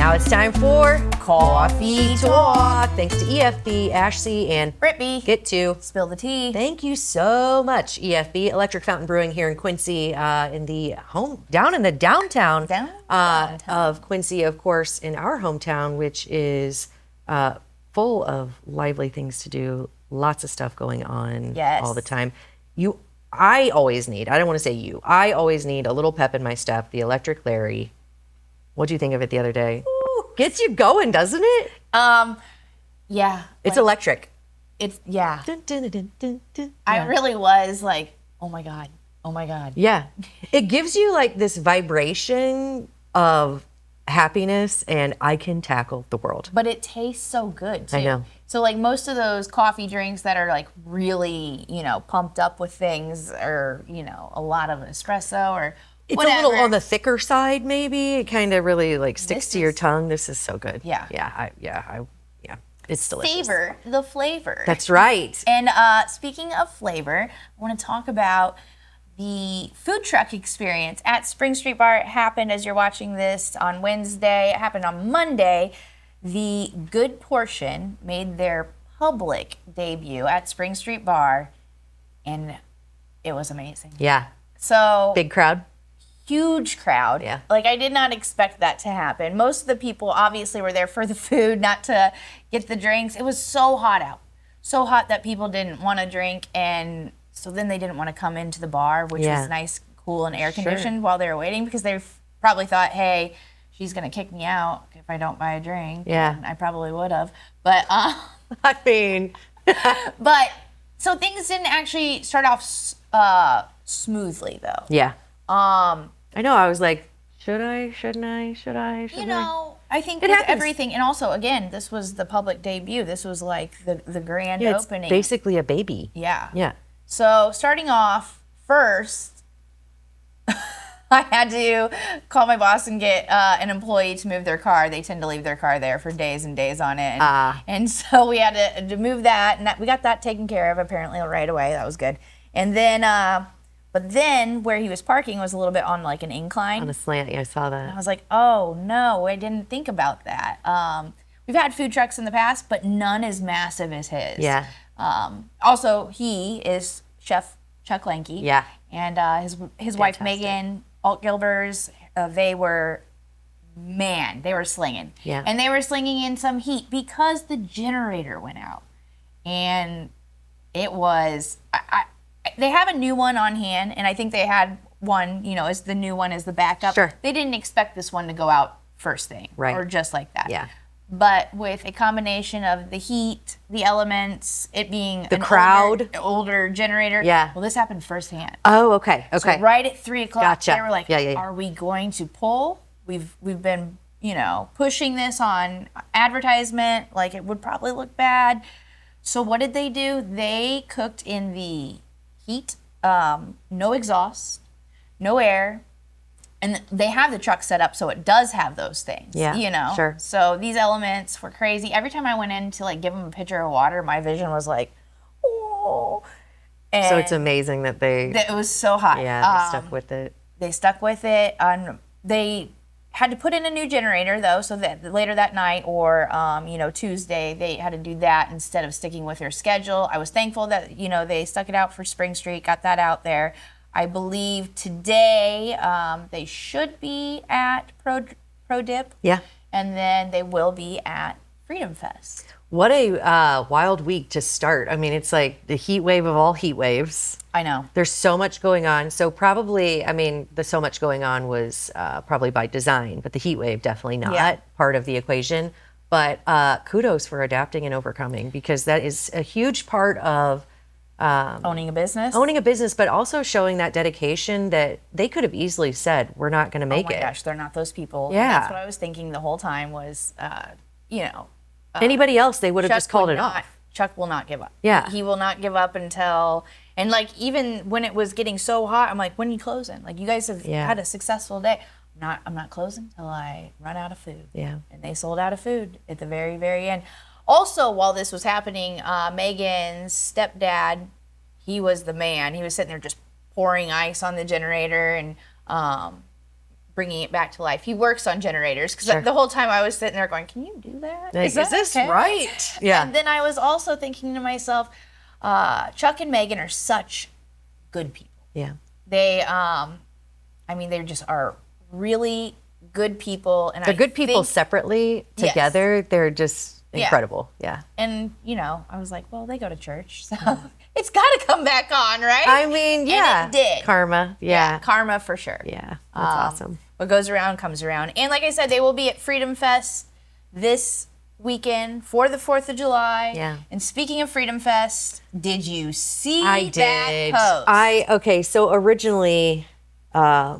Now it's time for Coffee Talk. Thanks to EFB, Ashley, and Brittany. Get to Spill the tea. Thank you so much, EFB, Electric Fountain Brewing here in Quincy, down in the downtown of Quincy, of course, in our hometown, which is full of lively things to do, lots of stuff going on all the time. I always need a little pep in my step, the Electric Larry. What'd you think of it the other day? Ooh, gets you going, doesn't it? Yeah. It's electric. It's, yeah. Dun, dun, dun, dun, dun. I really was like, oh my God. Oh my God. Yeah. It gives you like this vibration of happiness and I can tackle the world. But it tastes so good too. I know. So like most of those coffee drinks that are like really, pumped up with things or, a lot of espresso or it's whatever. a little on the thicker side, maybe. It kind of really like sticks to your tongue. This is so good. Yeah. Yeah. It's delicious. Savor the flavor. That's right. And speaking of flavor, I want to talk about the food truck experience at Spring Street Bar. It happened as you're watching this on Wednesday. It happened on Monday. The Good Portion made their public debut at Spring Street Bar, and it was amazing. Yeah. So big crowd. Huge crowd. Yeah. Like I did not expect that to happen. Most of the people obviously were there for the food, not to get the drinks. It was so hot out. So hot that people didn't want to drink, and so then they didn't want to come into the bar, which was nice, cool, and air conditioned while they were waiting, because they probably thought, hey, she's going to kick me out if I don't buy a drink. Yeah. And I probably would have. But I mean but so things didn't actually start off smoothly though. Yeah. I know. I was like, should I? Shouldn't I? Should I? I think with everything, and also, again, this was the public debut. This was like the grand opening. It's basically a baby. Yeah. Yeah. So starting off first, I had to call my boss and get an employee to move their car. They tend to leave their car there for days and days on end. And so we had to move that, and we got that taken care of apparently right away. That was good. And then... But then where he was parking was a little bit on like an incline. On a slant, yeah, I saw that. And I was like, oh no, I didn't think about that. We've had food trucks in the past, but none as massive as his. Yeah. Also, he is Chef Chuck Lanky. Yeah. And his wife, Megan Alt-Gilbers, they were slinging. Yeah. And they were slinging in some heat because the generator went out. And it was... They have a new one on hand, and I think they had one, as the new one as the backup. Sure. They didn't expect this one to go out first thing. Right. Or just like that. Yeah. But with a combination of the heat, the elements, it being the crowd, older generator. Yeah. Well, this happened firsthand. Oh, okay. So right at 3 o'clock, gotcha. They were like, are we going to pull? We've been, pushing this on advertisement. Like, it would probably look bad. So what did they do? They cooked in the heat, no exhaust, no air, and they have the truck set up so it does have those things. Yeah, sure. So these elements were crazy. Every time I went in to like give them a pitcher of water, my vision was like, oh. And so it's amazing that it was so hot. Yeah, they stuck with it. They stuck with it. They had to put in a new generator though, so that later that night or Tuesday they had to do that instead of sticking with their schedule. I was thankful that they stuck it out for Spring Street, got that out there. I believe today they should be at Pro Dip. Yeah. And then they will be at Freedom Fest. What a wild week to start. I mean, it's like the heat wave of all heat waves. I know. There's so much going on. So probably, the so much going on was probably by design, but the heat wave definitely not part of the equation. But kudos for adapting and overcoming, because that is a huge part of owning a business, but also showing that dedication that they could have easily said, we're not going to make it. Oh my gosh, they're not those people. Yeah. And that's what I was thinking the whole time was, anybody else, they would have just called it off. Chuck will not give up. Yeah. He will not give up until, and like even when it was getting so hot, I'm like, when are you closing? Like, you guys have had a successful day. I'm not closing till I run out of food. Yeah. And they sold out of food at the very, very end. Also, while this was happening, Megan's stepdad, he was the man. He was sitting there just pouring ice on the generator and bringing it back to life. He works on generators because the whole time I was sitting there going, can you do that? Like, is this okay? Right? Yeah. And then I was also thinking to myself, Chuck and Megan are such good people. Yeah. They, they just are really good people. And they're good people separately. Together, they're just incredible. Yeah. And, I was like, well, they go to church, so it's got to come back on, right? I mean, yeah. And it did. Karma. Yeah. Karma for sure. Yeah. That's awesome. What goes around comes around. And like I said, they will be at Freedom Fest this weekend for the 4th of July. Yeah. And speaking of Freedom Fest, did you see that post? Okay, so originally, I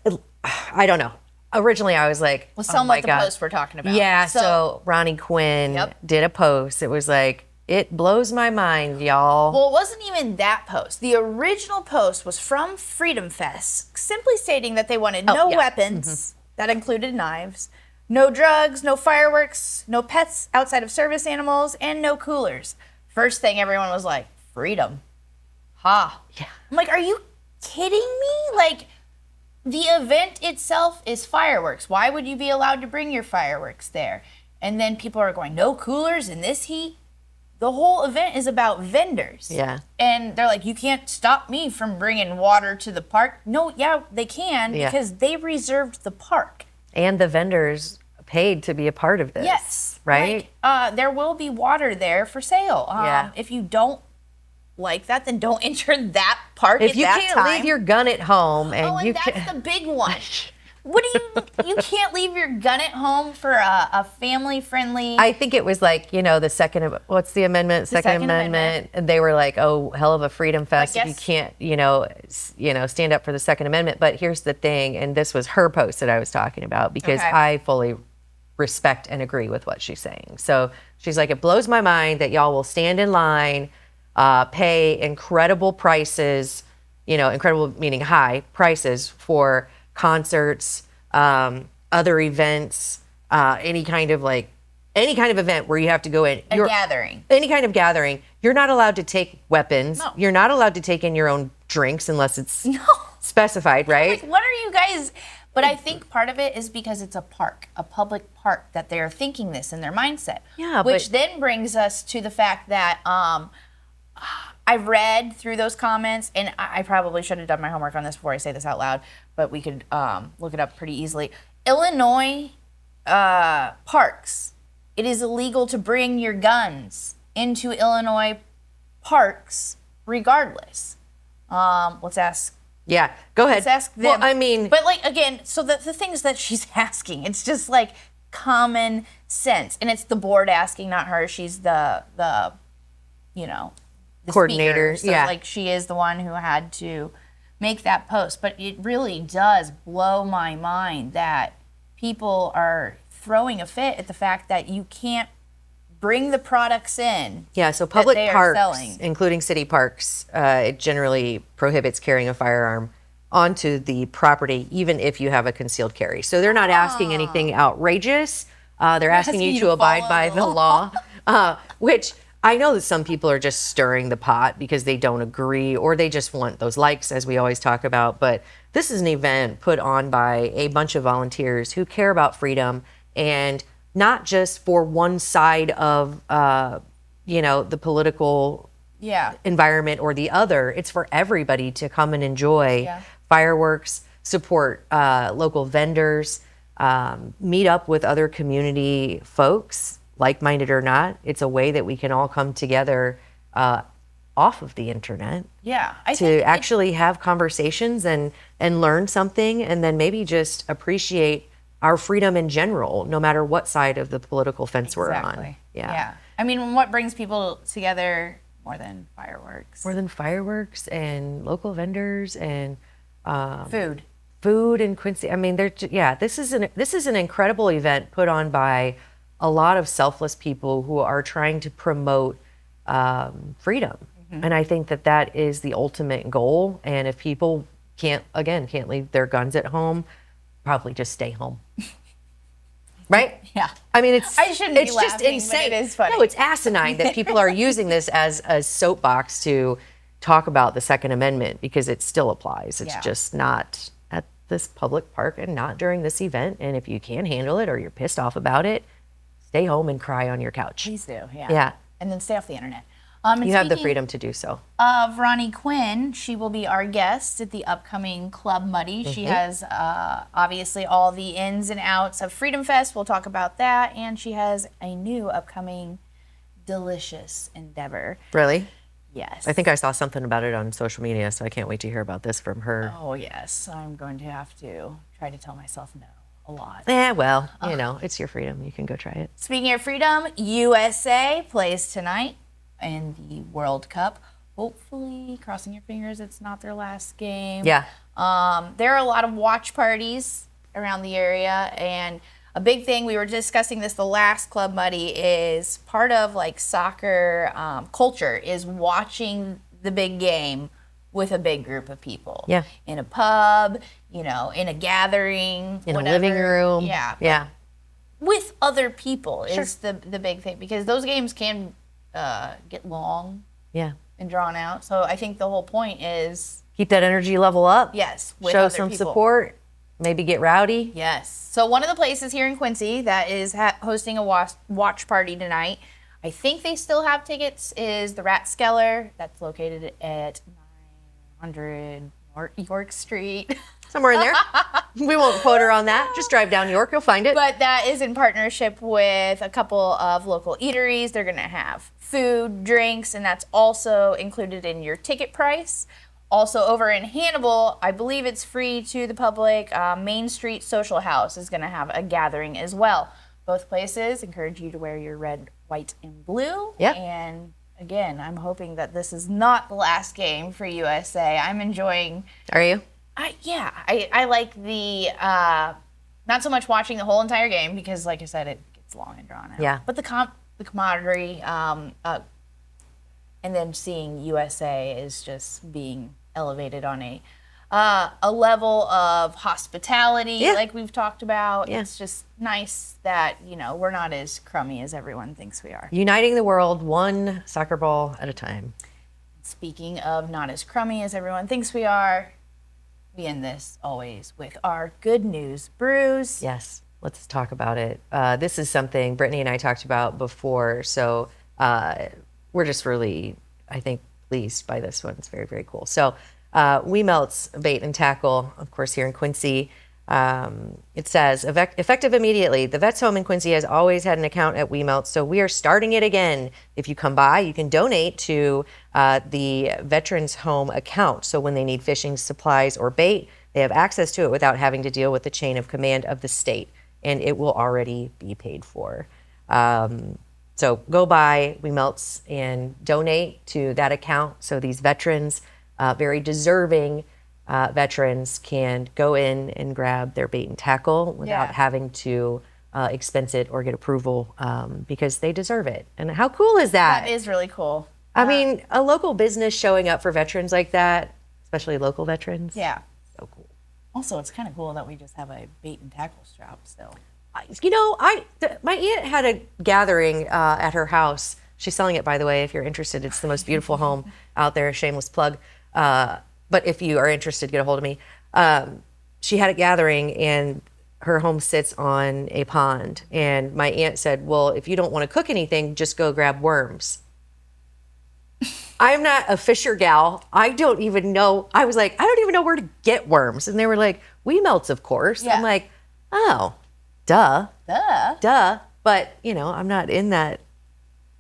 don't know. Originally, I was like, well, tell them what the post we're talking about. Yeah, so Ronnie Quinn did a post. It was like, it blows my mind, y'all. Well, it wasn't even that post. The original post was from Freedom Fest, simply stating that they wanted no weapons, that included knives, no drugs, no fireworks, no pets outside of service animals, and no coolers. First thing everyone was like, freedom. Ha. Yeah. I'm like, are you kidding me? Like, the event itself is fireworks. Why would you be allowed to bring your fireworks there? And then people are going, no coolers in this heat? The whole event is about vendors. Yeah. And they're like, you can't stop me from bringing water to the park. No, they can because they reserved the park. And the vendors paid to be a part of this. Yes. Right? Like, there will be water there for sale. If you don't like that, then don't enter that park if you can't leave your gun at home and that's the big one. What do you can't leave your gun at home for a family-friendly... I think it was like, the what's the amendment? Second Amendment. And they were like, oh, hell of a Freedom Fest if you can't, stand up for the Second Amendment. But here's the thing, and this was her post that I was talking about, because I fully respect and agree with what she's saying. So she's like, it blows my mind that y'all will stand in line, pay incredible prices, incredible meaning high prices for concerts, other events, any kind of event where you have to go in. Gathering. Any kind of gathering. You're not allowed to take weapons. No. You're not allowed to take in your own drinks unless it's specified, right? Like, what are you guys... But I think part of it is because it's a park, a public park, that they're thinking this in their mindset. Yeah, which then brings us to the fact that I've read through those comments, and I probably should have done my homework on this before I say this out loud, but we could look it up pretty easily. Illinois parks, it is illegal to bring your guns into Illinois parks regardless. Let's ask. Yeah, go ahead. Let's ask them. Well, I mean... But, again, so the things that she's asking, it's just, common sense. And it's the board asking, not her. She's the coordinator. Speaker. So, she is the one who had to make that post. But it really does blow my mind that people are throwing a fit at the fact that you can't bring the products in. Yeah, so public parks, including city parks, it generally prohibits carrying a firearm onto the property, even if you have a concealed carry. So they're not asking anything outrageous. They're asking you to abide by the law, which I know that some people are just stirring the pot because they don't agree or they just want those likes, as we always talk about. But this is an event put on by a bunch of volunteers who care about freedom, and not just for one side of, the political environment or the other. It's for everybody to come and enjoy fireworks, support local vendors, meet up with other community folks, like-minded or not. It's a way that we can all come together off of the internet. Yeah. To actually have conversations and learn something, and then maybe just appreciate our freedom in general, no matter what side of the political fence we're on. Yeah. I mean, what brings people together more than fireworks? More than fireworks and local vendors and food in Quincy. I mean, this is an incredible event put on by a lot of selfless people who are trying to promote freedom. Mm-hmm. And I think that is the ultimate goal. And if people can't leave their guns at home, probably just stay home. Right? Yeah. I mean, it's just insane. But it is funny. No, it's asinine that people are using this as a soapbox to talk about the Second Amendment, because it still applies. It's just not this public park and not during this event. And if you can't handle it or you're pissed off about it, stay home and cry on your couch. Please do, yeah. Yeah. And then stay off the internet. You have the freedom to do so. Of Ronnie Quinn, she will be our guest at the upcoming Club Muddy. She has obviously all the ins and outs of Freedom Fest. We'll talk about that. And she has a new upcoming delicious endeavor. Really? Yes. I think I saw something about it on social media, so I can't wait to hear about this from her. Oh, yes. I'm going to have to try to tell myself no a lot. Well, it's your freedom. You can go try it. Speaking of freedom, USA plays tonight in the World Cup. Hopefully, crossing your fingers, it's not their last game. Yeah. There are a lot of watch parties around the area, and a big thing, we were discussing this the last Club Muddy, is part of like soccer culture is watching the big game with a big group of people. Yeah. In a pub, in a gathering. In whatever. a living room. Yeah. Yeah. With other people is the big thing, because those games can get long and drawn out. So I think the whole point is keep that energy level up. Yes. With show other some people. support. Maybe get rowdy. Yes. So one of the places here in Quincy that is hosting a watch party tonight, I think they still have tickets, is the Rathskeller. That's located at 900 York Street. Somewhere in there. We won't quote her on that. Just drive down York. You'll find it. But that is in partnership with a couple of local eateries. They're going to have food, drinks, and that's also included in your ticket price. Also over in Hannibal, I believe it's free to the public. Main Street Social House is going to have a gathering as well. Both places encourage you to wear your red, white, and blue. Yep. And again, I'm hoping that this is not the last game for USA. I'm enjoying. Are you? I like the, not so much watching the whole entire game because, like I said, it gets long and drawn out. Yeah. But the camaraderie, and then seeing USA is just being elevated on a level of hospitality, like we've talked about. Yeah. It's just nice that, we're not as crummy as everyone thinks we are. Uniting the world one soccer ball at a time. Speaking of not as crummy as everyone thinks we are, we end this always with our good news brews. Yes, let's talk about it. This is something Brittany and I talked about before, so we're just really, I think, pleased by this one. It's very, very cool. So We Melt's Bait and Tackle, of course, here in Quincy. It says, effective immediately, the Vet's Home in Quincy has always had an account at We Melt, so we are starting it again. If you come by, you can donate to the Veterans Home account. So when they need fishing supplies or bait, they have access to it without having to deal with the chain of command of the state, and it will already be paid for. So go by We Melt's and donate to that account so these veterans, very deserving veterans, can go in and grab their bait and tackle without having to expense it or get approval, because they deserve it. And how cool is that? That is really cool. I mean, a local business showing up for veterans like that, especially local veterans. Yeah. So cool. Also, it's kind of cool that we just have a bait and tackle shop still. My aunt had a gathering at her house. She's selling it, by the way, if you're interested. It's the most beautiful home out there. Shameless plug. But if you are interested, get a hold of me. She had a gathering, and her home sits on a pond. And my aunt said, well, if you don't want to cook anything, just go grab worms. I'm not a fisher gal. I don't even know. I was like, I don't even know where to get worms. And they were like, We Melt's, of course. Yeah. I'm like, oh, duh. But, I'm not in that.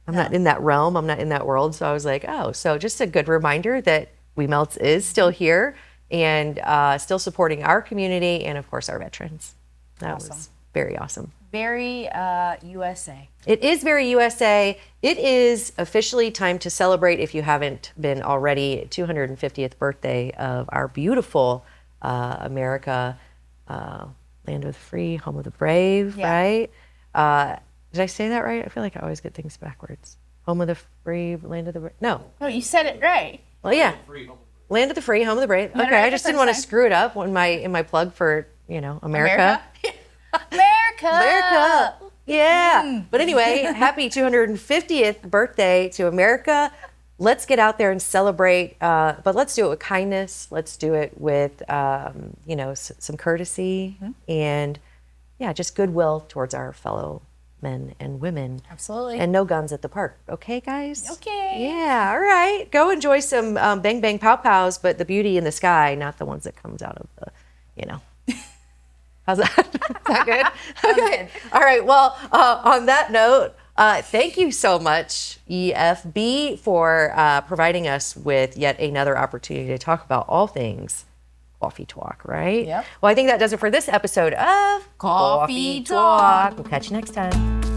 I'm not in that realm. I'm not in that world. So I was like, oh, so just a good reminder that We Melt's is still here and still supporting our community and, of course, our veterans. That was very awesome. Very USA. It is very USA. It is officially time to celebrate, if you haven't been already, 250th birthday of our beautiful America, land of the free, home of the brave, right? Did I say that right? I feel like I always get things backwards. Home of the free, land of the brave. No, you said it right. Well, yeah. Land of the free, home of the brave. Okay, I just didn't want to screw it up in my plug for, America. America. Yeah. But anyway, happy 250th birthday to America. let's get out there and celebrate, but let's do it with kindness. Let's do it with, some courtesy and, just goodwill towards our fellow men and women. Absolutely. And no guns at the park. Okay, guys? Okay. Yeah, all right. Go enjoy some bang, bang, pow, pows, but the beauty in the sky, not the ones that comes out of the, How's that? Is that good? Okay. All right. Well, on that note, thank you so much, EFB, for providing us with yet another opportunity to talk about all things coffee talk, right? Yep. Well, I think that does it for this episode of Coffee Talk. We'll catch you next time.